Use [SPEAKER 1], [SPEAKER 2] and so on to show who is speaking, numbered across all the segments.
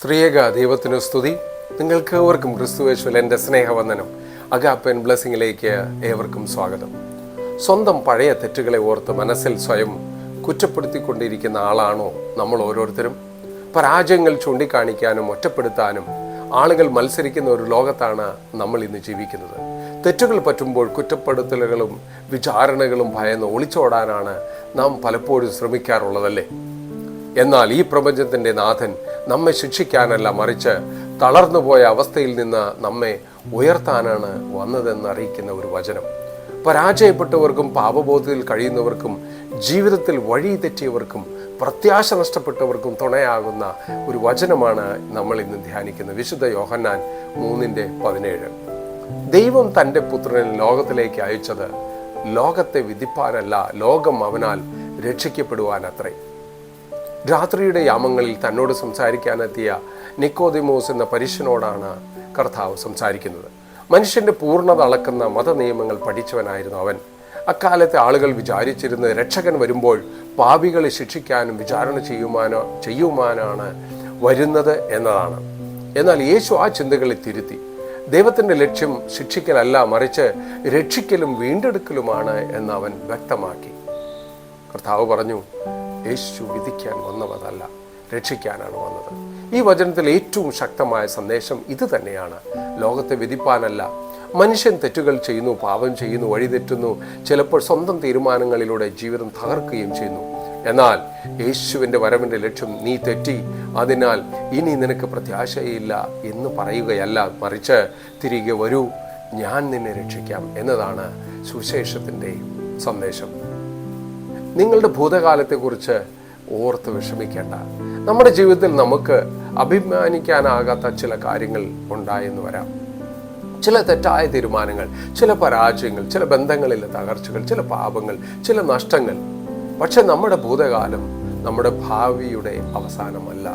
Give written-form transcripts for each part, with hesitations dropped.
[SPEAKER 1] ത്രിയേക ദൈവത്തിനു സ്തുതി. നിങ്ങൾക്ക് ഏവർക്കും ക്രിസ്തുയേശുവിൽ എൻ്റെ സ്നേഹവന്ദനം. അഗാപ്പൻ ബ്ലെസ്സിങ്ങിലേക്ക് ഏവർക്കും സ്വാഗതം. സ്വന്തം പഴയ തെറ്റുകളെ ഓർത്ത് മനസ്സിൽ സ്വയം കുറ്റപ്പെടുത്തിക്കൊണ്ടിരിക്കുന്ന ആളാണോ നമ്മൾ ഓരോരുത്തരും? പരാജയങ്ങൾ ചൂണ്ടിക്കാണിക്കാനും ഒറ്റപ്പെടുത്താനും ആളുകൾ മത്സരിക്കുന്ന ഒരു ലോകത്താണ് നമ്മൾ ഇന്ന് ജീവിക്കുന്നത്. തെറ്റുകൾ പറ്റുമ്പോൾ കുറ്റപ്പെടുത്തലുകളും വിചാരണകളും ഭയന്ന് ഒളിച്ചോടാനാണ് നാം പലപ്പോഴും ശ്രമിക്കാറുള്ളതല്ലേ? എന്നാൽ ഈ പ്രപഞ്ചത്തിൻ്റെ നാഥൻ നമ്മെ ശിക്ഷിക്കാനല്ല, മറിച്ച് തളർന്നുപോയ അവസ്ഥയിൽ നിന്ന് നമ്മെ ഉയർത്താനാണ് വന്നതെന്ന് അറിയിക്കുന്ന ഒരു വചനം. പരാജയപ്പെട്ടവർക്കും പാപബോധത്തിൽ കഴിയുന്നവർക്കും ജീവിതത്തിൽ വഴി തെറ്റിയവർക്കും പ്രത്യാശ നഷ്ടപ്പെട്ടവർക്കും തുണയാകുന്ന ഒരു വചനമാണ് നമ്മൾ ഇന്ന് ധ്യാനിക്കുന്നത്. വിശുദ്ധ യോഹന്നാൻ 3:17. ദൈവം തൻ്റെ പുത്രനെ ലോകത്തിലേക്ക് അയച്ചത് ലോകത്തെ വിധിപ്പാനല്ല, ലോകം അവനാൽ രക്ഷിക്കപ്പെടുവാനത്രേ. രാത്രിയുടെ യാമങ്ങളിൽ തന്നോട് സംസാരിക്കാനെത്തിയ നിക്കോദിമോസ് എന്ന പരീശനോടാണ് കർത്താവ് സംസാരിക്കുന്നത്. മനുഷ്യന്റെ പൂർണ്ണത അളക്കുന്ന മതനിയമങ്ങൾ പഠിച്ചവനായിരുന്നു അവൻ. അക്കാലത്തെ ആളുകൾ വിചാരിച്ചിരുന്നത് രക്ഷകൻ വരുമ്പോൾ പാപികളെ ശിക്ഷിക്കാനും വിചാരണ ചെയ്യുവാനാണ് വരുന്നത് എന്നതാണ്. എന്നാൽ യേശു ആ ചിന്തകളെ തിരുത്തി. ദൈവത്തിൻ്റെ ലക്ഷ്യം ശിക്ഷിക്കലല്ല, മറിച്ച് രക്ഷിക്കലും വീണ്ടെടുക്കലുമാണ് എന്ന് അവൻ വ്യക്തമാക്കി. കർത്താവ് പറഞ്ഞു, യേശു വിധിക്കാൻ വന്നതല്ല, രക്ഷിക്കാനാണ് വന്നത്. ഈ വചനത്തിൽ ഏറ്റവും ശക്തമായ സന്ദേശം ഇത് തന്നെയാണ്. ലോകത്തെ വിധിപ്പാനല്ല. മനുഷ്യൻ തെറ്റുകൾ ചെയ്യുന്നു, പാപം ചെയ്യുന്നു, വഴിതെറ്റുന്നു, ചിലപ്പോൾ സ്വന്തം തീരുമാനങ്ങളിലൂടെ ജീവിതം തകർക്കുകയും ചെയ്യുന്നു. എന്നാൽ യേശുവിൻ്റെ വരവിൻ്റെ ലക്ഷ്യം നീ തെറ്റി, അതിനാൽ ഇനി നിനക്ക് പ്രത്യാശയില്ല എന്ന് പറയുകയല്ല, മറിച്ച് തിരികെ വരൂ, ഞാൻ നിന്നെ രക്ഷിക്കാം എന്നതാണ് സുവിശേഷത്തിൻ്റെ സന്ദേശം. നിങ്ങളുടെ ഭൂതകാലത്തെക്കുറിച്ച് ഓർത്ത് വിഷമിക്കേണ്ട. നമ്മുടെ ജീവിതത്തിൽ നമുക്ക് അഭിമാനിക്കാനാകാത്ത ചില കാര്യങ്ങൾ ഉണ്ടായെന്ന് വരാം. ചില തെറ്റായ തീരുമാനങ്ങൾ, ചില പരാജയങ്ങൾ, ചില ബന്ധങ്ങളിലെ തകർച്ചകൾ, ചില പാപങ്ങൾ, ചില നഷ്ടങ്ങൾ. പക്ഷെ നമ്മുടെ ഭൂതകാലം നമ്മുടെ ഭാവിയുടെ അവസാനമല്ല.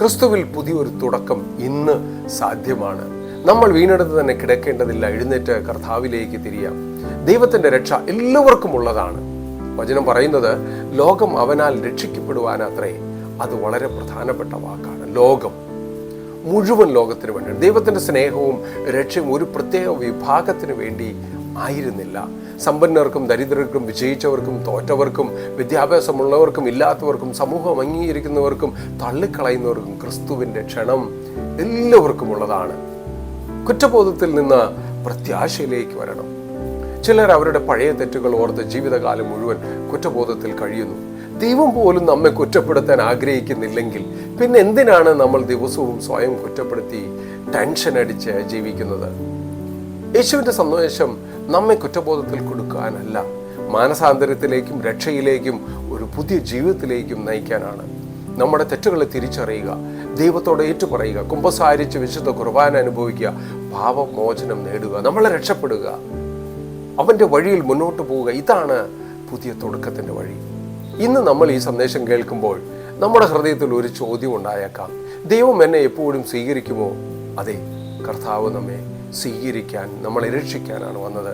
[SPEAKER 1] ക്രിസ്തുവിൽ പുതിയൊരു തുടക്കം ഇന്ന് സാധ്യമാണ്. നമ്മൾ വീണെടുത്ത് തന്നെ കിടക്കേണ്ടതില്ല. എഴുന്നേറ്റ് കർത്താവിലേക്ക് തിരിയാം. ദൈവത്തിൻ്റെ രക്ഷ എല്ലാവർക്കും ഉള്ളതാണ്. വചനം പറയുന്നത് ലോകം അവനാൽ രക്ഷിക്കപ്പെടുവാനത്രേ. അത് വളരെ പ്രധാനപ്പെട്ട വാക്കാണ്. ലോകം, മുഴുവൻ ലോകത്തിന് വേണ്ടി. ദൈവത്തിൻ്റെ സ്നേഹവും രക്ഷയും ഒരു പ്രത്യേക വിഭാഗത്തിന് വേണ്ടി ആയിരുന്നില്ല. സമ്പന്നർക്കും ദരിദ്രർക്കും വിജയിച്ചവർക്കും തോറ്റവർക്കും വിദ്യാഭ്യാസമുള്ളവർക്കും ഇല്ലാത്തവർക്കും സമൂഹം അംഗീകരിക്കുന്നവർക്കും തള്ളിക്കളയുന്നവർക്കും ക്രിസ്തുവിൻ്റെ ക്ഷണം എല്ലാവർക്കും ഉള്ളതാണ്. കുറ്റബോധത്തിൽ നിന്ന് പ്രത്യാശയിലേക്ക് വരണം. ചിലർ അവരുടെ പഴയ തെറ്റുകൾ ഓർത്ത് ജീവിതകാലം മുഴുവൻ കുറ്റബോധത്തിൽ കഴിയുന്നു. ദൈവം പോലും നമ്മെ കുറ്റപ്പെടുത്താൻ ആഗ്രഹിക്കുന്നില്ലെങ്കിൽ പിന്നെ എന്തിനാണ് നമ്മൾ ദിവസവും സ്വയം കുറ്റപ്പെടുത്തി ടെൻഷൻ അടിച്ച് ജീവിക്കുന്നത്? യേശുവിൻ്റെ സന്ദേശം നമ്മെ കുറ്റബോധത്തിൽ കൊടുക്കാനല്ല, മാനസാന്തരത്തിലേക്കും രക്ഷയിലേക്കും ഒരു പുതിയ ജീവിതത്തിലേക്കും നയിക്കാനാണ്. നമ്മുടെ തെറ്റുകളെ തിരിച്ചറിയുക, ദൈവത്തോട് ഏറ്റുപറയുക, കുമ്പസാരിച്ച് വിശുദ്ധ കുർബാന അനുഭവിക്കുക, പാപമോചനം നേടുക, നമ്മളെ രക്ഷപ്പെടുക, അവൻ്റെ വഴിയിൽ മുന്നോട്ട് പോവുക. ഇതാണ് പുതിയ തുടക്കത്തിൻ്റെ വഴി. ഇന്ന് നമ്മൾ ഈ സന്ദേശം കേൾക്കുമ്പോൾ നമ്മുടെ ഹൃദയത്തിൽ ഒരു ചോദ്യം ഉണ്ടായേക്കാം. ദൈവം എന്നെ എപ്പോഴും സ്വീകരിക്കുമോ? അതെ, കർത്താവ് നമ്മെ സ്വീകരിക്കാൻ, നമ്മളെ രക്ഷിക്കാനാണ് വന്നത്.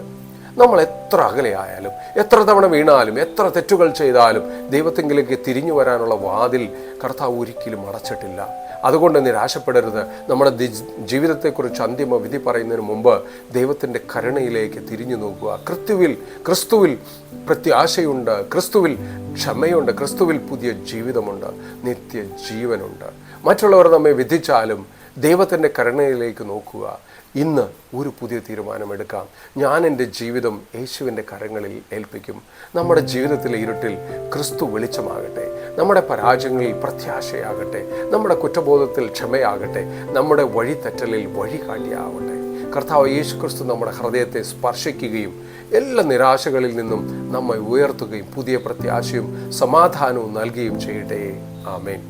[SPEAKER 1] നമ്മൾ എത്ര അകലെയായാലും, എത്ര തവണ വീണാലും, എത്ര തെറ്റുകൾ ചെയ്താലും ദൈവത്തെങ്കിലേക്ക് തിരിഞ്ഞു വരാനുള്ള വാതിൽ കർത്താവ് ഒരിക്കലും അടച്ചിട്ടില്ല. അതുകൊണ്ട് നിരാശപ്പെടരുത്. നമ്മുടെ ജീവിതത്തെക്കുറിച്ച് അന്തിമ വിധി പറയുന്നതിന് മുമ്പ് ദൈവത്തിൻ്റെ കരുണയിലേക്ക് തിരിഞ്ഞു നോക്കുക. ക്രിസ്തുവിൽ പ്രത്യാശയുണ്ട്, ക്രിസ്തുവിൽ ക്ഷമയുണ്ട്, ക്രിസ്തുവിൽ പുതിയ ജീവിതമുണ്ട്, നിത്യജീവനുണ്ട്. മറ്റുള്ളവർ നമ്മെ വിധിച്ചാലും ദൈവത്തിൻ്റെ കരുണയിലേക്ക് നോക്കുക. ഇന്ന് ഒരു പുതിയ തീരുമാനമെടുക്കാം. ഞാൻ എൻ്റെ ജീവിതം യേശുവിൻ്റെ കരങ്ങളിൽ ഏൽപ്പിക്കും. നമ്മുടെ ജീവിതത്തിലെ ഇരുട്ടിൽ ക്രിസ്തു വെളിച്ചമാകട്ടെ, നമ്മുടെ പരാജയങ്ങളിൽ പ്രത്യാശയാകട്ടെ, നമ്മുടെ കുറ്റബോധത്തിൽ ക്ഷമയാകട്ടെ, നമ്മുടെ വഴിതെറ്റലിൽ വഴികാട്ടിയാവട്ടെ. കർത്താവ് യേശു ക്രിസ്തു നമ്മുടെ ഹൃദയത്തെ സ്പർശിക്കുകയും എല്ലാ നിരാശകളിൽ നിന്നും നമ്മെ ഉയർത്തുകയും പുതിയ പ്രത്യാശയും സമാധാനവും നൽകുകയും ചെയ്യട്ടെ. ആമേൻ.